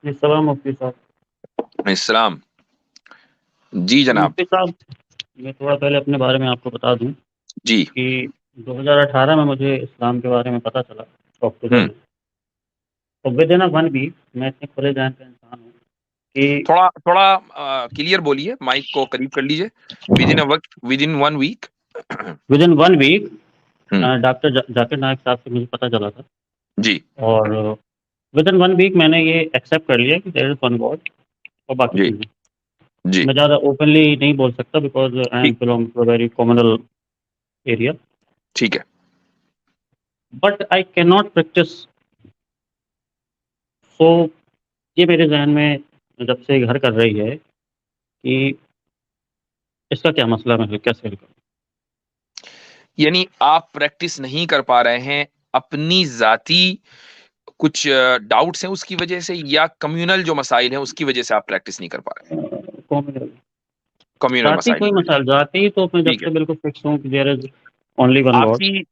جی السلام مفتی صاحب۔ السلام جی جناب. مفتی صاحب، میں تھوڑا پہلے اپنے بارے میں آپ کو بتا دوں جی. کہ 2018 میں مجھے اسلام کے بارے میں پتہ چلا اکتوبر ہوں میں، اور ود ان ون ویک میں اتنے کھلے ذہن کا انسان ہوں کہ تھوڑا تھوڑا کلیئر بولیے, مائک کو قریب کر لیجیے. Within one week. Within one week ہوں ڈاکٹر ذاکر نائک صاحب سے مجھے پتہ چلا تھا، جی اور ود ان ون ویک میں نے یہ ایکسیپٹ کر لیا کہ دیر از ون گاڈ اور باقی جی چیزیں جی. میں زیادہ اوپنلی نہیں بول سکتا بیکاز آئی ایم ٹھیک belong to very communal area, ٹھیک ہے. But I can not practice. So یہ میرے ذہن میں جب سے گھر کر رہی ہے کہ اس کا کیا مسئلہ میں کیسے حل کروں. یعنی آپ پریکٹس نہیں کر پا رہے ہیں اپنی ذاتی کچھ ڈاؤٹس ہیں اس کی وجہ سے, یا کمیونل جو مسائل ہیں اس کی وجہ سے آپ پریکٹس نہیں کر پا رہے ہیں؟ کامنل کمیونل ذاتی مسائل کوئی کی وجہ مسائل ذاتی تو میں سے. جب ٹھیک ہے. سے بالکل فکس ہوں کہ دیر از اونلی ون آپ گاڈ. کی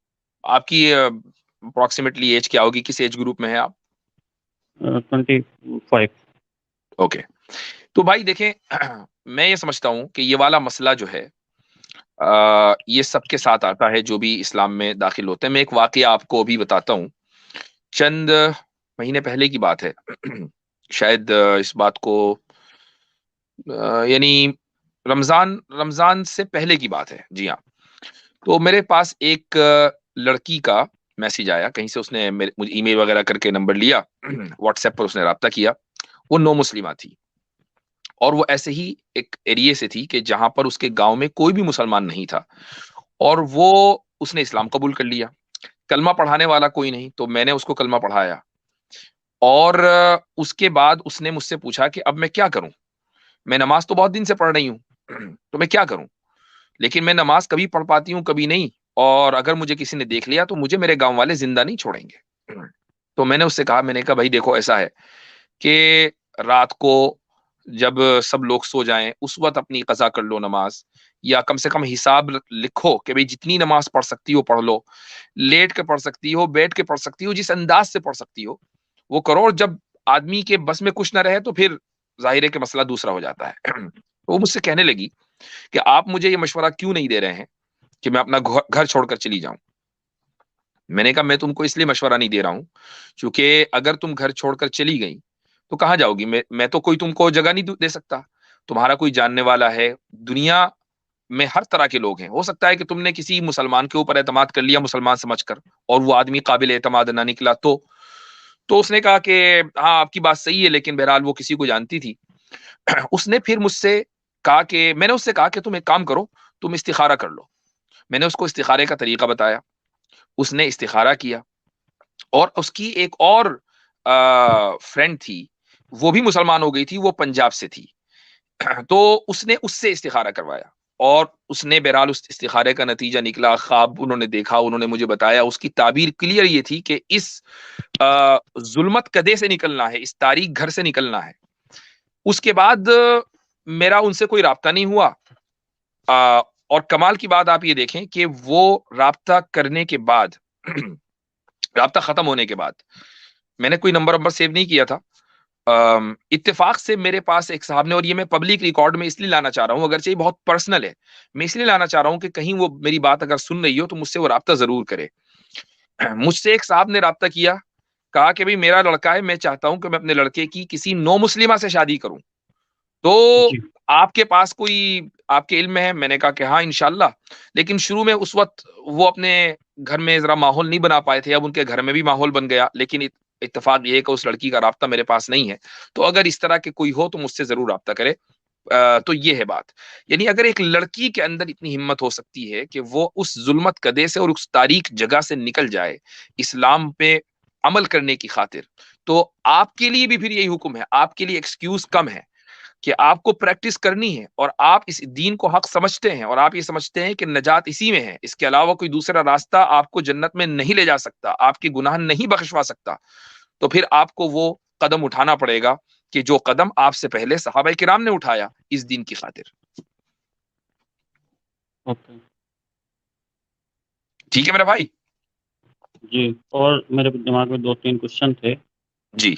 آپ کی اپروکسیمیٹلی ایج کیا ہوگی, کس ایج گروپ میں ہیں آپ؟ 25. اوکے. تو بھائی دیکھیں, میں یہ سمجھتا ہوں کہ یہ والا مسئلہ جو ہے یہ سب کے ساتھ آتا ہے جو بھی اسلام میں داخل ہوتے ہیں. میں ایک واقعہ آپ کو بھی بتاتا ہوں. چند مہینے پہلے کی بات ہے, شاید اس بات کو یعنی رمضان سے پہلے کی بات ہے. جی ہاں. تو میرے پاس ایک لڑکی کا میسج آیا کہیں سے. اس نے مجھے ای میل وغیرہ کر کے نمبر لیا, واٹس ایپ پر اس نے رابطہ کیا. وہ نو مسلمہ تھی, اور وہ ایسے ہی ایک ایریے سے تھی کہ جہاں پر اس کے گاؤں میں کوئی بھی مسلمان نہیں تھا, اور اس نے اسلام قبول کر لیا. کلمہ پڑھانے والا کوئی نہیں, تو میں نے اس کو کلمہ پڑھایا. اور اس کے بعد اس نے مجھ سے پوچھا کہ اب میں کیا کروں, میں نماز تو بہت دن سے پڑھ رہی ہوں, تو میں کیا کروں, لیکن میں نماز کبھی پڑھ پاتی ہوں کبھی نہیں, اور اگر مجھے کسی نے دیکھ لیا تو مجھے میرے گاؤں والے زندہ نہیں چھوڑیں گے. تو میں نے اس سے کہا, میں نے کہا بھائی دیکھو ایسا ہے کہ رات کو جب سب لوگ سو جائیں اس وقت اپنی قضا کر لو نماز, یا کم سے کم حساب لکھو کہ بھئی جتنی نماز پڑھ سکتی ہو پڑھ لو, لیٹ کے پڑھ سکتی ہو, بیٹھ کے پڑھ سکتی ہو, جس انداز سے پڑھ سکتی ہو وہ کرو. اور جب آدمی کے بس میں کچھ نہ رہے تو پھر ظاہر ہے کہ مسئلہ دوسرا ہو جاتا ہے. وہ مجھ سے کہنے لگی کہ آپ مجھے یہ مشورہ کیوں نہیں دے رہے ہیں کہ میں اپنا گھر چھوڑ کر چلی جاؤں. میں نے کہا میں تم کو اس لیے مشورہ نہیں دے رہا ہوں کیونکہ اگر تم گھر چھوڑ کر چلی گئی تو کہاں جاؤ گی؟ میں تو کوئی تم کو جگہ نہیں دے سکتا. تمہارا کوئی جاننے والا ہے, دنیا میں ہر طرح کے لوگ ہیں. ہو سکتا ہے کہ تم نے کسی مسلمان کے اوپر اعتماد کر لیا مسلمان سمجھ کر, اور وہ آدمی قابل اعتماد نہ نکلا. تو اس نے کہا کہ ہاں آپ کی بات صحیح ہے, لیکن بہرحال وہ کسی کو جانتی تھی. اس نے پھر مجھ سے کہا کہ میں نے اس سے کہا کہ تم ایک کام کرو, تم استخارہ کر لو. میں نے اس کو استخارے کا طریقہ بتایا, اس نے استخارہ کیا. اور اس کی ایک اور فرینڈ تھی, وہ بھی مسلمان ہو گئی تھی, وہ پنجاب سے تھی. تو اس نے اس سے استخارہ کروایا, اور اس نے بہرحال اس استخارے کا نتیجہ نکلا. خواب انہوں نے دیکھا, انہوں نے مجھے بتایا. اس کی تعبیر کلیئر یہ تھی کہ اس ظلمت کدے سے نکلنا ہے, اس تاریک گھر سے نکلنا ہے. اس کے بعد میرا ان سے کوئی رابطہ نہیں ہوا. اور کمال کی بات آپ یہ دیکھیں کہ وہ رابطہ کرنے کے بعد رابطہ ختم ہونے کے بعد میں نے کوئی نمبر سیو نہیں کیا تھا. اتفاق سے میرے پاس ایک صاحب نے, اور یہ میں پبلک ریکارڈ میں اس لیے لانا چاہ رہا ہوں, اگرچہ یہ بہت پرسنل ہے, میں اس لیے لانا چاہ رہا ہوں کہ کہیں وہ میری بات اگر سن رہی ہو تو مجھ سے وہ رابطہ ضرور کرے. مجھ سے ایک صاحب نے رابطہ کیا, کہا کہ بھئی میرا لڑکا ہے, میں چاہتا ہوں کہ میں اپنے لڑکے کی کسی نو مسلمہ سے شادی کروں, تو جی آپ کے پاس کوئی آپ کے علم میں ہے؟ میں نے کہا کہ ہاں انشاءاللہ. لیکن شروع میں اس وقت وہ اپنے گھر میں ذرا ماحول نہیں بنا پائے تھے, اب ان کے گھر میں بھی ماحول بن گیا. لیکن اتفاق یہ ہے کہ اس لڑکی کا رابطہ میرے پاس نہیں ہے, تو اگر اس طرح کے کوئی ہو تو مجھ سے ضرور رابطہ کرے. تو یہ ہے بات. یعنی اگر ایک لڑکی کے اندر اتنی ہمت ہو سکتی ہے کہ وہ اس ظلمت کدے سے اور اس تاریک جگہ سے نکل جائے اسلام پہ عمل کرنے کی خاطر, تو آپ کے لیے بھی پھر یہی حکم ہے, آپ کے لیے ایکسکیوز کم ہے کہ آپ کو پریکٹس کرنی ہے, اور آپ اس دین کو حق سمجھتے ہیں, اور آپ یہ سمجھتے ہیں کہ نجات اسی میں ہے, اس کے علاوہ کوئی دوسرا راستہ آپ کو جنت میں نہیں لے جا سکتا, آپ کے گناہ نہیں بخشوا سکتا. تو پھر آپ کو وہ قدم اٹھانا پڑے گا کہ جو قدم آپ سے پہلے صحابہ کرام نے اٹھایا اس دین کی خاطر. اوکے. ٹھیک ہے میرا بھائی؟ جی اور میرے دماغ میں 2-3 کوشچن تھے. جی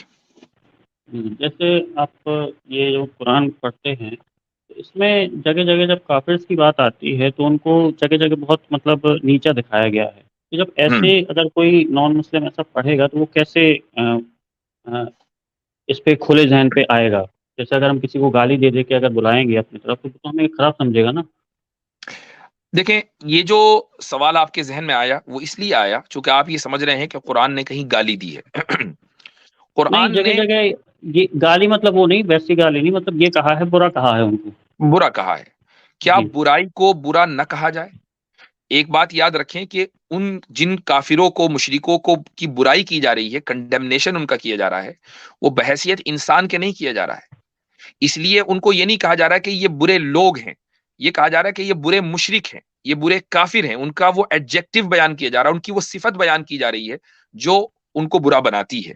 جیسے آپ یہ جو قرآن پڑھتے ہیں، اس میں جگہ جگہ جب کافرز کی بات آتی ہے تو ان کو جگہ جگہ بہت مطلب نیچا دکھایا گیا ہے، تو جب ایسے اگر کوئی نان مسلم ایسا پڑھے گا تو وہ کیسے آ، اس پہ کھلے ذہن پہ آئے گا؟ جیسے اگر ہم کسی کو گالی دے دے کے اگر بلائیں گے اپنی طرف تو ہمیں خراب سمجھے گا نا۔ دیکھیں، یہ جو سوال آپ کے ذہن میں آیا وہ اس لیے آیا چونکہ آپ یہ سمجھ رہے ہیں کہ قرآن نے کہیں گالی دی ہے۔ نہیں، قرآن جگہ نے جگہ یہ گالی مطلب وہ نہیں، ویسی گالی نہیں، مطلب یہ کہا ہے، برا کہا ہے ان کو۔ برا کہا ہے، کیا جی برائی کو برا نہ کہا جائے؟ ایک بات یاد رکھیں کہ ان جن کافروں کو، مشرکوں کو کی برائی کی جا رہی ہے، کنڈیمنیشن ان کا کیا جا رہا ہے، وہ بحیثیت انسان کے نہیں کیا جا رہا ہے۔ اس لیے ان کو یہ نہیں کہا جا رہا کہ یہ برے لوگ ہیں، یہ کہا جا رہا ہے کہ یہ برے مشرک ہیں، یہ برے کافر ہیں۔ ان کا وہ ایڈجیکٹو بیان کیا جا رہا ہے، ان کی وہ صفت بیان کی جا رہی ہے جو ان کو برا بناتی ہے۔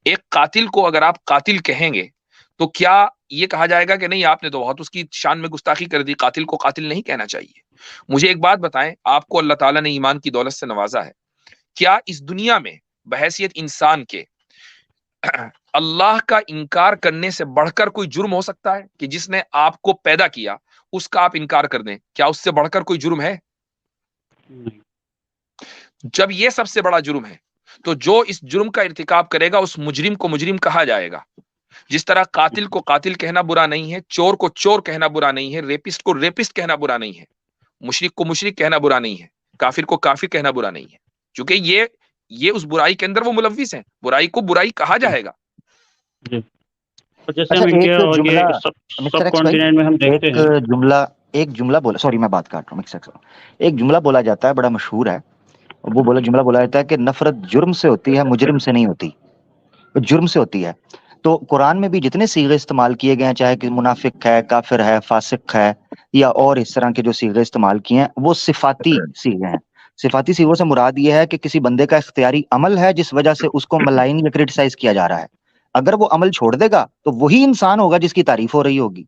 ایک قاتل کو اگر آپ قاتل کہیں گے تو کیا یہ کہا جائے گا کہ نہیں آپ نے تو بہت اس کی شان میں گستاخی کر دی، قاتل کو قاتل نہیں کہنا چاہیے؟ مجھے ایک بات بتائیں، آپ کو اللہ تعالیٰ نے ایمان کی دولت سے نوازا ہے، کیا اس دنیا میں بحیثیت انسان کے اللہ کا انکار کرنے سے بڑھ کر کوئی جرم ہو سکتا ہے کہ جس نے آپ کو پیدا کیا اس کا آپ انکار کر دیں؟ کیا اس سے بڑھ کر کوئی جرم ہے؟ نہیں، جب یہ سب سے بڑا جرم ہے تو جو اس جرم کا ارتکاب کرے گا اس مجرم کو مجرم کہا جائے گا۔ جس طرح قاتل کو قاتل کہنا برا نہیں ہے، چور کو چور کہنا برا نہیں ہے، ریپسٹ کو ریپسٹ کہنا برا نہیں ہے، مشرک کو مشرک کہنا برا نہیں ہے، کافر کو کافر کہنا برا نہیں ہے، کیونکہ یہ اس برائی کے اندر وہ ملوث ہیں، برائی کو برائی کہا جائے گا۔ جی، اور جیسے اچھا ہم ایک انڈیا اور جملہ، یہ سب مسٹر سب ایکس بھائی، کانٹیننٹ میں ہم دیکھتے ایک ہیں۔ جملہ ایک جملہ بولا، سوری میں بات کاٹ رہا ہوں، مسٹر ایکس، ایک جملہ بولا جاتا ہے، بڑا مشہور ہے، وہ جملہ بولا جاتا ہے کہ نفرت جرم سے ہوتی ہے، مجرم سے نہیں ہوتی، جرم سے ہوتی ہے۔ تو قرآن میں بھی جتنے صیغے استعمال کیے گئے ہیں، چاہے کہ منافق ہے، کافر ہے، فاسق ہے، یا اور اس طرح کے جو صیغے استعمال کیے ہیں، وہ صفاتی صیغے ہیں۔ صفاتی صیغوں سے مراد یہ ہے کہ کسی بندے کا اختیاری عمل ہے جس وجہ سے اس کو ملائن یا کرٹیسائز کیا جا رہا ہے۔ اگر وہ عمل چھوڑ دے گا تو وہی انسان ہوگا جس کی تعریف ہو رہی ہوگی۔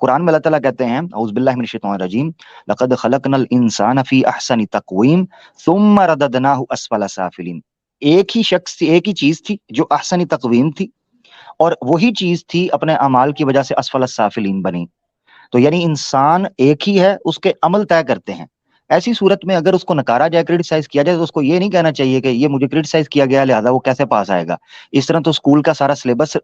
قرآن میں اللہ تعالیٰ کہتے ہیں، اعوذ باللہ من الشیطان الرجیم، لقد خلقنا الانسان فی احسن تقویم ثم رددناہ اسفل سافلین۔ ایک ہی شخص تھی، ایک ہی چیز تھی جو احسن تقویم تھی، اور وہی چیز تھی اپنے اعمال کی وجہ سے اسفل السافلین بنی۔ تو یعنی انسان ایک ہی ہے، اس کے عمل طے کرتے ہیں۔ ایسی صورت میں اگر اس کو نکارا جائے، کرٹیسائز کیا جائے، تو اس کو یہ نہیں کہنا چاہیے کہ یہ مجھے کرٹیسائز کیا گیا لہذا وہ کیسے پاس آئے گا۔ اس طرح تو اسکول کا سارا سلیبس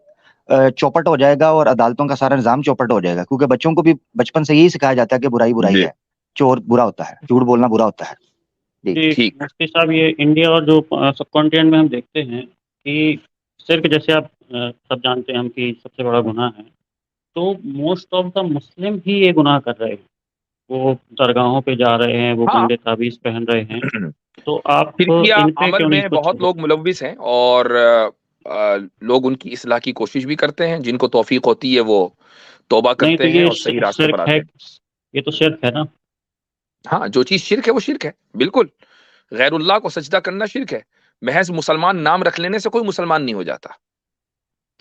چوپٹ ہو جائے گا اور عدالتوں کا سارا نظام چوپٹ ہو جائے گا، کیونکہ بچوں کو بھی بچپن سے یہی سکھایا جاتا ہے کہ برائی برائی جی ہے، چور برا ہوتا ہے، جھوٹ بولنا برا ہوتا ہے۔ جی جی ٹھیک۔ مفتی صاحب، یہ انڈیا اور جو سب کانٹیننٹ میں ہم دیکھتے ہیں کہ شرک، جیسے آپ سب جانتے ہیں ہم کہ سب سے بڑا گناہ ہے، تو موسٹ آف دا مسلم ہی یہ گناہ کر رہے ہیں، وہ درگاہوں پہ جا رہے ہیں، وہ ہاں، گندے تعویذ پہن رہے ہیں، تو آپ شرکیہ ان پہ عمل کیوں نہیں میں کچھ؟ بہت لوگ ملوث ہیں، اور لوگ ان کی اصلاح کی کوشش بھی کرتے ہیں، جن کو توفیق ہوتی ہے وہ توبہ نہیں تو کرتے ہیں یہ اور صحیح راستے پر شرک ہے، آتے ہیں۔ یہ تو شرک ہے نا۔ ہاں، جو چیز شرک ہے وہ شرک ہے، بالکل۔ غیر اللہ کو سجدہ کرنا شرک ہے۔ محض مسلمان نام رکھ لینے سے کوئی مسلمان نہیں ہو جاتا۔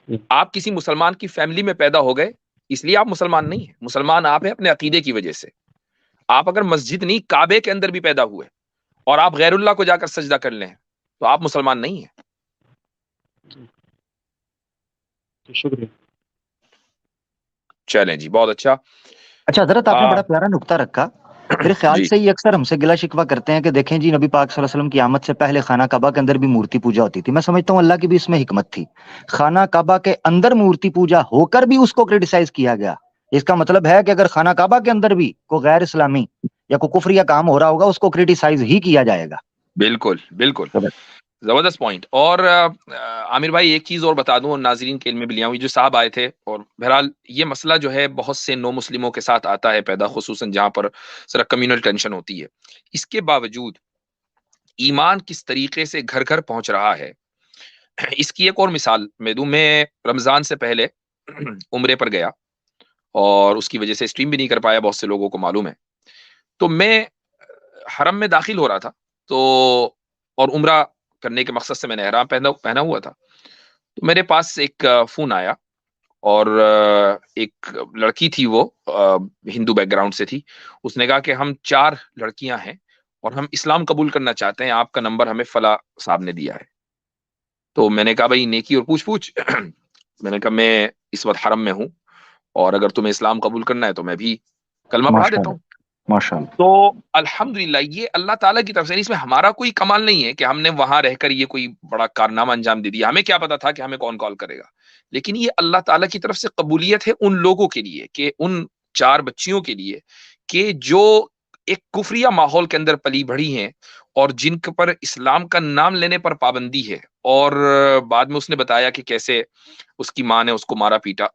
جی آپ کسی مسلمان کی فیملی میں پیدا ہو گئے اس لیے آپ مسلمان نہیں ہیں، مسلمان آپ ہیں اپنے عقیدے کی وجہ سے۔ آپ اگر مسجد نہیں، کعبے کے اندر بھی پیدا ہوئے اور آپ غیر اللہ کو جا کر سجدہ کر لیں تو آپ مسلمان نہیں ہیں۔ تو شکریہ۔ چلیں جی، بہت اچھا۔ اچھا حضرت، آپ نے بڑا پیارا نقطہ رکھا۔ میرے خیال جی سے یہ اکثر ہم سے گلا شکوہ کرتے ہیں کہ دیکھیں جی، نبی پاک صلی اللہ علیہ وسلم کی آمد سے پہلے خانہ کعبہ کے اندر بھی مورتی پوجا ہوتی تھی۔ میں سمجھتا ہوں اللہ کی بھی اس میں حکمت تھی، خانہ کعبہ کے اندر مورتی پوجا ہو کر بھی اس کو کرٹیسائز کیا گیا۔ اس کا مطلب ہے کہ اگر خانہ کعبہ کے اندر بھی کوئی غیر اسلامی یا کوئی کفر یا کام ہو رہا ہوگا، اس کو کرٹیسائز ہی کیا جائے گا۔ بالکل بالکل، زبردست پوائنٹ۔ اور عامر بھائی ایک چیز اور بتا دوں، اور ناظرین کے علم میں بھی لیا ہوں، جو صاحب آئے تھے، اور بہرحال یہ مسئلہ جو ہے بہت سے نو مسلموں کے ساتھ آتا ہے پیدا، خصوصاً جہاں پر ذرا کمیونل ٹینشن ہوتی ہے۔ اس کے باوجود ایمان کس طریقے سے گھر گھر پہنچ رہا ہے، اس کی ایک اور مثال میں دوں۔ میں رمضان سے پہلے عمرے پر گیا اور اس کی وجہ سے اسٹریم بھی نہیں کر پایا، بہت سے لوگوں کو معلوم ہے۔ تو میں حرم میں داخل ہو رہا تھا، تو اور عمرہ کرنے کے مقصد سے میں نے احرام پہنا ہوا تھا، تو میرے پاس ایک فون آیا، اور ایک لڑکی تھی، وہ ہندو بیک گراؤنڈ سے تھی۔ اس نے کہا کہ ہم 4 لڑکیاں ہیں اور ہم اسلام قبول کرنا چاہتے ہیں، آپ کا نمبر ہمیں فلاں صاحب نے دیا ہے۔ تو میں نے کہا بھائی نیکی اور پوچھ پوچھ میں نے کہا میں اس وقت حرم میں ہوں اور اگر تمہیں اسلام قبول کرنا ہے تو میں بھی کلمہ پڑھا ماشاء دیتا اللہ ہوں. ماشاء اللہ. تو الحمدللہ یہ اللہ تعالیٰ کی طرف سے، اس میں ہمارا کوئی کمال نہیں ہے کہ ہم نے وہاں رہ کر یہ کوئی بڑا کارنامہ انجام دے دیا. ہمیں کیا پتا تھا کہ ہمیں کون کال کرے گا، لیکن یہ اللہ تعالیٰ کی طرف سے قبولیت ہے ان لوگوں کے لیے، کہ ان 4 بچیوں کے لیے کہ جو ایک کفریہ ماحول کے اندر پلی بڑھی ہیں اور جن کے پر اسلام کا نام لینے پر پابندی ہے. اور بعد میں اس نے بتایا کہ کیسے اس کی ماں نے اس کو مارا پیٹا.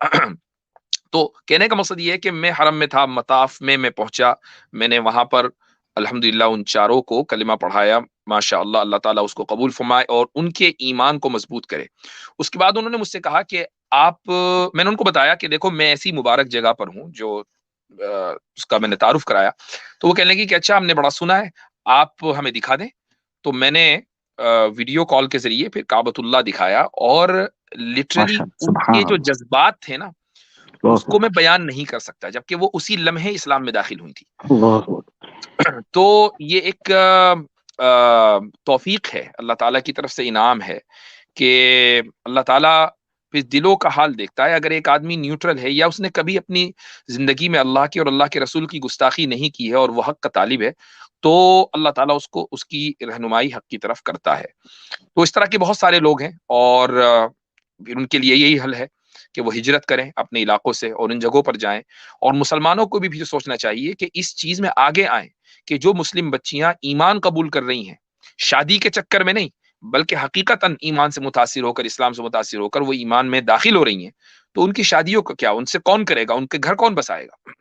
تو کہنے کا مقصد یہ ہے کہ میں حرم میں تھا، مطاف میں پہنچا، میں نے وہاں پر الحمدللہ ان 4 کو کلمہ پڑھایا. ماشاء اللہ، اللہ تعالیٰ اس کو قبول فرمائے اور ان کے ایمان کو مضبوط کرے. اس کے بعد انہوں نے مجھ سے کہا کہ میں نے ان کو بتایا کہ دیکھو میں ایسی مبارک جگہ پر ہوں جو اس کا میں نے تعارف کرایا. تو وہ کہنے لگی کہ اچھا ہم نے بڑا سنا ہے، آپ ہمیں دکھا دیں. تو میں نے ویڈیو کال کے ذریعے پھر کعبۃ اللہ دکھایا، اور لٹرلی ماشاء اللہ ان کے سبحان جو اللہ. جذبات تھے نا اس اللہ کو میں بیان نہیں کر سکتا، جبکہ وہ اسی لمحے اسلام میں داخل ہوئی تھی. اللہ. تو یہ ایک توفیق ہے، اللہ تعالیٰ کی طرف سے انعام ہے کہ اللہ تعالیٰ پھر دلوں کا حال دیکھتا ہے. اگر ایک آدمی نیوٹرل ہے یا اس نے کبھی اپنی زندگی میں اللہ کی اور اللہ کے رسول کی گستاخی نہیں کی ہے اور وہ حق کا طالب ہے، تو اللہ تعالیٰ اس کی رہنمائی حق کی طرف کرتا ہے. تو اس طرح کے بہت سارے لوگ ہیں، اور پھر ان کے لیے یہی حل ہے کہ وہ ہجرت کریں اپنے علاقوں سے اور ان جگہوں پر جائیں. اور مسلمانوں کو بھی سوچنا چاہیے کہ اس چیز میں آگے آئیں کہ جو مسلم بچیاں ایمان قبول کر رہی ہیں شادی کے چکر میں نہیں، بلکہ حقیقتاً ایمان سے متاثر ہو کر، اسلام سے متاثر ہو کر وہ ایمان میں داخل ہو رہی ہیں، تو ان کی شادیوں کا کیا، ان سے کون کرے گا، ان کے گھر کون بسائے گا.